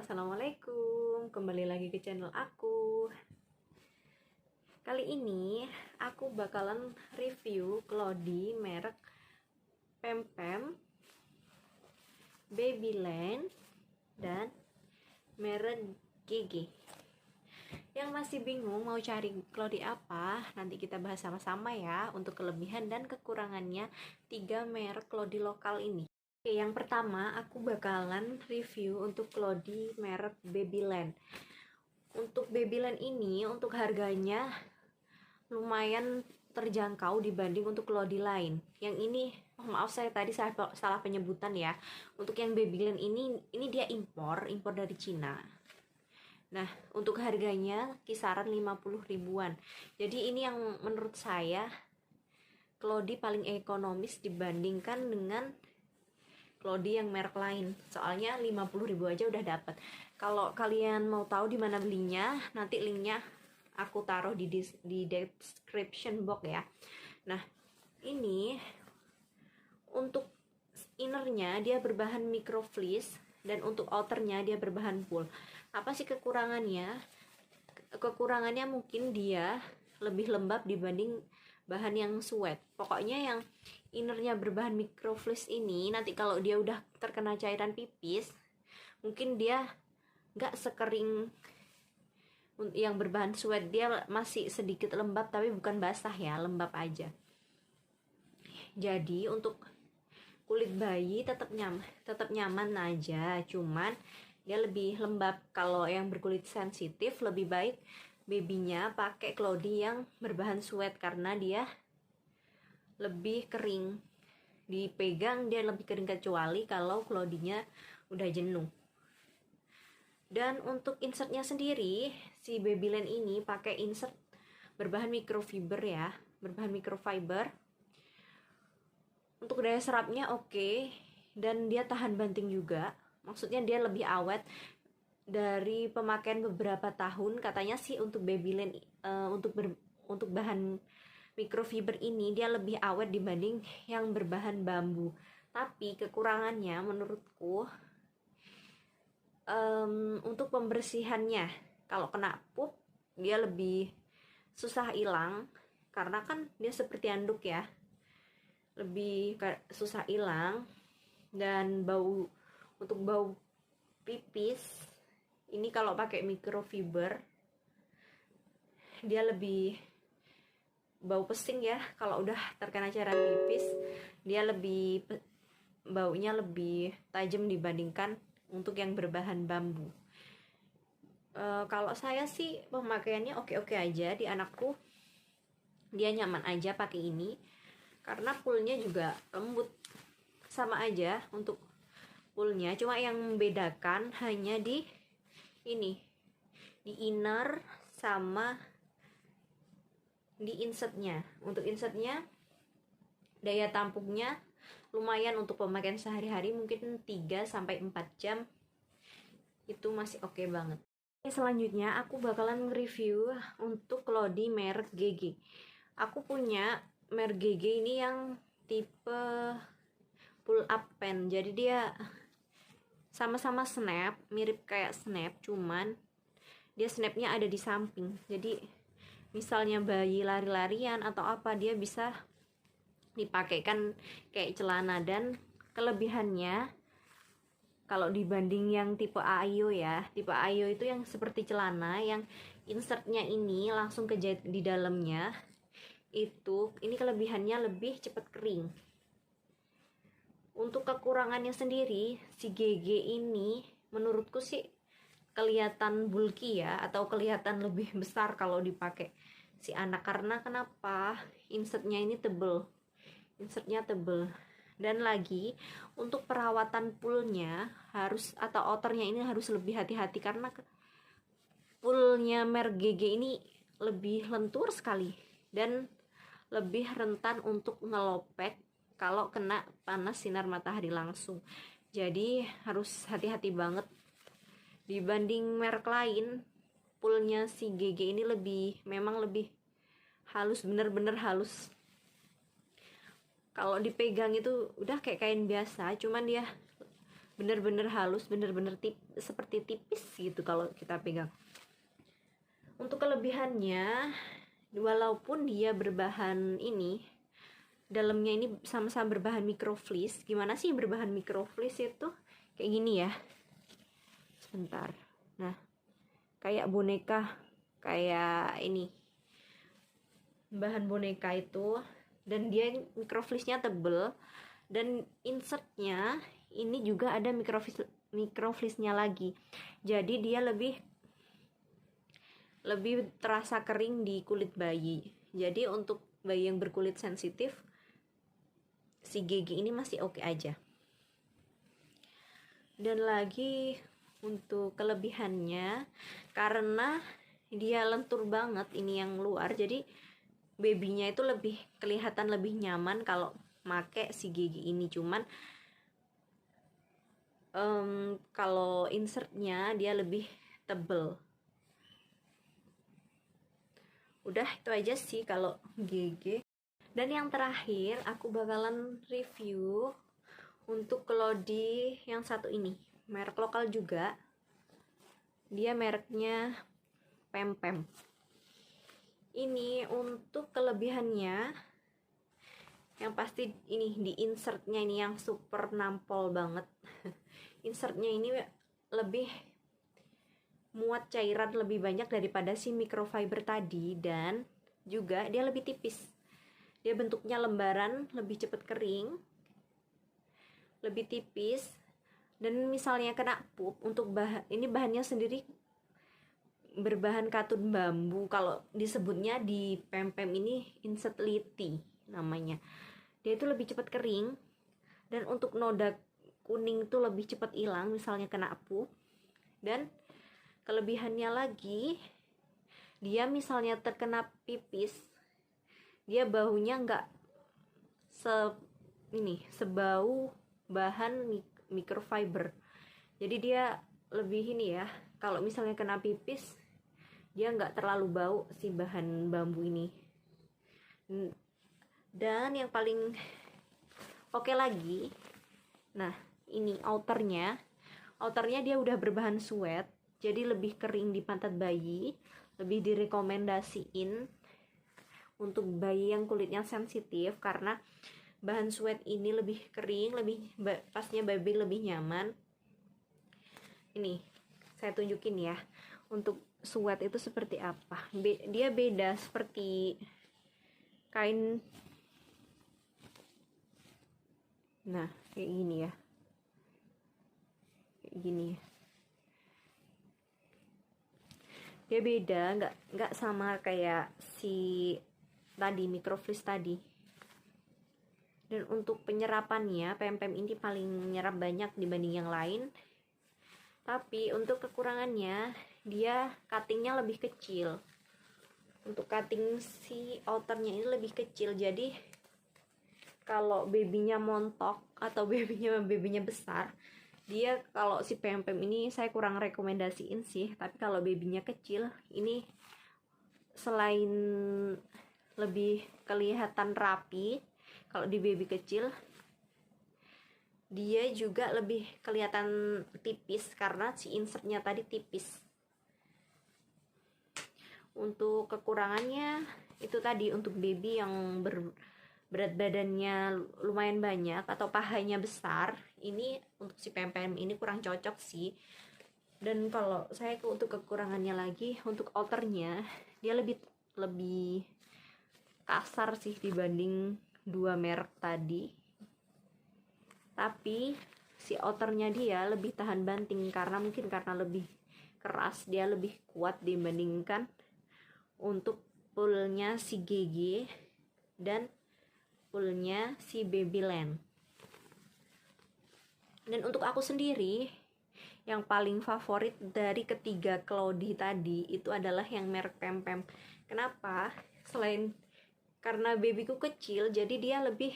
Assalamualaikum, kembali lagi ke channel aku. Kali ini aku bakalan review Cloudy merek Pempem, Babyland, dan merek GG. Yang masih bingung mau cari Cloudy apa, nanti kita bahas sama-sama ya untuk kelebihan dan kekurangannya 3 merek Cloudy lokal ini. Oke, yang pertama aku bakalan review untuk Cloudy merek Babyland. Untuk Babyland ini, untuk harganya lumayan terjangkau dibanding untuk Cloudy lain. Yang ini, maaf saya tadi salah penyebutan ya. Untuk yang Babyland ini dia impor dari Cina. Nah, untuk harganya kisaran 50 ribuan. Jadi ini yang menurut saya Cloudy paling ekonomis dibandingkan dengan Cloudy yang merek lain. Soalnya 50 ribu aja udah dapat. Kalau kalian mau tahu di mana belinya, nanti linknya aku taruh di description box ya. Nah, ini untuk innernya dia berbahan microfleece dan untuk outernya dia berbahan wool. Apa sih kekurangannya? Kekurangannya mungkin dia lebih lembab dibanding bahan yang sweat. Pokoknya yang innernya berbahan microfleece ini nanti kalau dia udah terkena cairan pipis, mungkin dia nggak sekering yang berbahan sweat. Dia masih sedikit lembab tapi bukan basah ya, lembab aja. Jadi untuk kulit bayi tetap nyaman aja, cuman dia lebih lembab. Kalau yang berkulit sensitif lebih baik babynya pakai Cloudy yang berbahan sweat karena dia lebih kering, dipegang dia lebih kering, kecuali kalau Cloudy-nya udah jenuh. Dan untuk insertnya sendiri, si Babyland ini pakai insert berbahan microfiber ya, berbahan microfiber. Untuk daya serapnya oke, dan dia tahan banting juga. Maksudnya dia lebih awet dari pemakaian beberapa tahun. Katanya sih untuk Babyland untuk bahan microfiber ini dia lebih awet dibanding yang berbahan bambu. Tapi kekurangannya menurutku untuk pembersihannya, kalau kena pup dia lebih susah hilang karena kan dia seperti anduk ya, lebih susah hilang. Dan untuk bau pipis ini kalau pakai microfiber dia lebih bau pesing ya. Kalau udah terkena cairan pipis dia lebih baunya lebih tajam dibandingkan untuk yang berbahan bambu. Kalau saya sih pemakaiannya oke-oke aja. Di anakku dia nyaman aja pakai ini karena poolnya juga lembut, sama aja untuk poolnya, cuma yang membedakan hanya di ini, di inner sama di insertnya. Untuk insertnya daya tampungnya lumayan untuk pemakaian sehari-hari, mungkin 3-4 jam itu masih oke banget. Selanjutnya aku bakalan review untuk Cloudy merek GG. Aku punya merek GG ini yang tipe pull up pen, jadi dia sama-sama snap, mirip kayak snap, cuman dia snapnya ada di samping. Jadi misalnya bayi lari-larian atau apa, dia bisa dipakaikan kayak celana. Dan kelebihannya kalau dibanding yang tipe AIO ya, tipe AIO itu yang seperti celana yang insertnya ini langsung kejahit di dalamnya, ini kelebihannya lebih cepat kering. Untuk kekurangannya sendiri, si GG ini menurutku sih kelihatan bulky ya, atau kelihatan lebih besar kalau dipakai si anak. Karena kenapa? Insertnya tebel. Dan lagi untuk perawatan poolnya atau outernya ini harus lebih hati-hati karena poolnya merek GG ini lebih lentur sekali dan lebih rentan untuk ngelopek kalau kena panas sinar matahari langsung. Jadi harus hati-hati banget. Dibanding merek lain, poolnya si GG ini memang lebih halus, bener-bener halus. Kalau dipegang itu udah kayak kain biasa, cuman dia bener-bener halus, bener-bener seperti tipis gitu kalau kita pegang. Untuk kelebihannya, walaupun dia berbahan ini, dalamnya ini sama-sama berbahan microfleece. Gimana sih berbahan microfleece itu? Kayak gini ya. Sebentar. Nah, kayak boneka, kayak ini. Bahan boneka itu, dan dia microfleece-nya tebel, dan insertnya ini juga ada microfleece-nya lagi. Jadi dia lebih terasa kering di kulit bayi. Jadi untuk bayi yang berkulit sensitif, si Gigi ini masih oke aja. Dan lagi untuk kelebihannya, karena dia lentur banget ini yang luar, jadi babynya itu lebih kelihatan lebih nyaman kalau make si Gigi ini. Cuman kalau insertnya dia lebih tebel. Udah itu aja sih kalau Gigi. Dan yang terakhir aku bakalan review untuk Cloudy yang satu ini, merek lokal juga, dia mereknya Pempem. Ini untuk kelebihannya, yang pasti ini di insertnya ini yang super nampol banget. Insertnya ini lebih muat cairan lebih banyak daripada si microfiber tadi, dan juga dia lebih tipis. Dia bentuknya lembaran, lebih cepat kering, lebih tipis. Dan misalnya kena pup, untuk ini bahannya sendiri berbahan katun bambu. Kalau disebutnya di Pempem ini insert liti namanya. Dia itu lebih cepat kering, dan untuk noda kuning itu lebih cepat hilang misalnya kena pup. Dan kelebihannya lagi, dia misalnya terkena pipis, dia baunya nggak sebau bahan microfiber. Jadi dia lebih ini ya, kalau misalnya kena pipis dia nggak terlalu bau si bahan bambu ini. Dan yang paling oke lagi, nah ini outernya dia udah berbahan suede, jadi lebih kering di pantat bayi, lebih direkomendasiin untuk bayi yang kulitnya sensitif, karena bahan suede ini lebih kering, pasnya baby lebih nyaman. Ini saya tunjukin ya, untuk suede itu seperti apa. Dia beda seperti kain. Nah, kayak gini ya. Kayak gini ya. Dia beda, nggak sama kayak si tadi microfleece tadi. Dan untuk penyerapannya, Pempem ini paling menyerap banyak dibanding yang lain. Tapi untuk kekurangannya, dia cuttingnya lebih kecil. Untuk cutting si outernya ini lebih kecil, jadi kalau babynya montok atau babynya besar, dia kalau si Pempem ini saya kurang rekomendasiin sih. Tapi kalau babynya kecil, ini selain lebih kelihatan rapi kalau di baby kecil, dia juga lebih kelihatan tipis karena si insertnya tadi tipis. Untuk kekurangannya itu tadi, untuk baby yang berat badannya lumayan banyak atau pahanya besar, ini untuk si Pempem ini kurang cocok sih. Dan kalau saya untuk kekurangannya lagi, untuk outernya dia lebih kasar sih dibanding dua merek tadi. Tapi si outernya dia lebih tahan banting, karena mungkin karena lebih keras, dia lebih kuat dibandingkan untuk pullnya si GG dan pullnya si Babyland. Dan untuk aku sendiri, yang paling favorit dari ketiga Cloudy tadi itu adalah yang merek Pempem. Kenapa? Selain karena babyku kecil, jadi dia lebih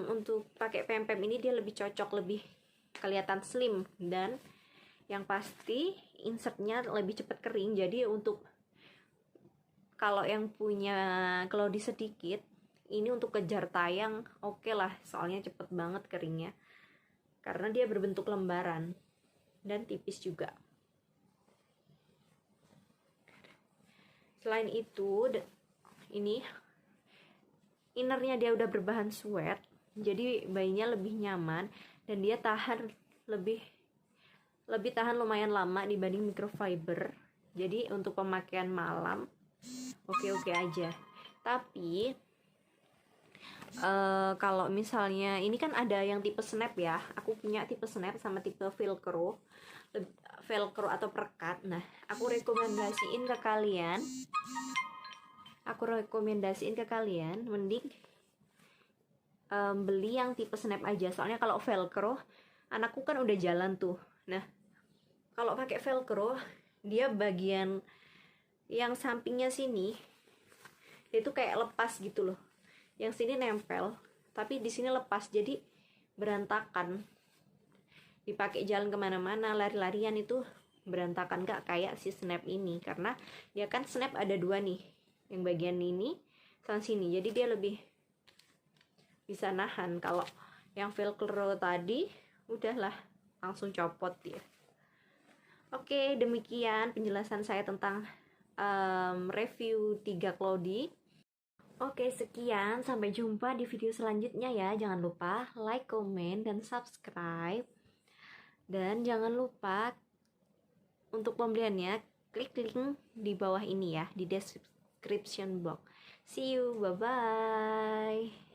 untuk pakai Pempem ini dia lebih cocok, lebih kelihatan slim, dan yang pasti insertnya lebih cepat kering. Jadi untuk kalau yang punya Cloudy sedikit, ini untuk kejar tayang oke lah, soalnya cepet banget keringnya. karena dia berbentuk lembaran dan tipis juga. Selain itu, ini innernya dia udah berbahan sweat, jadi bayinya lebih nyaman dan dia tahan lebih tahan lumayan lama dibanding microfiber. Jadi untuk pemakaian malam oke aja. Tapi kalau misalnya ini kan ada yang tipe snap ya, aku punya tipe snap sama tipe velcro atau perekat. Nah, aku rekomendasiin ke kalian mending beli yang tipe snap aja, soalnya kalau velcro anakku kan udah jalan tuh. Nah, kalau pakai velcro dia bagian yang sampingnya sini itu kayak lepas gitu loh, yang sini nempel tapi di sini lepas, jadi berantakan dipakai jalan kemana-mana, lari-larian itu berantakan, gak kayak si snap ini. Karena ya kan snap ada dua nih, yang bagian ini sama sini, jadi dia lebih bisa nahan. Kalau yang velcro tadi udahlah langsung copot dia. Oke, demikian penjelasan saya tentang review 3 Cloudy. Oke, sekian. Sampai jumpa di video selanjutnya ya. Jangan lupa like, comment, dan subscribe. Dan jangan lupa untuk pembeliannya klik link di bawah ini ya, di description box. See you, bye-bye.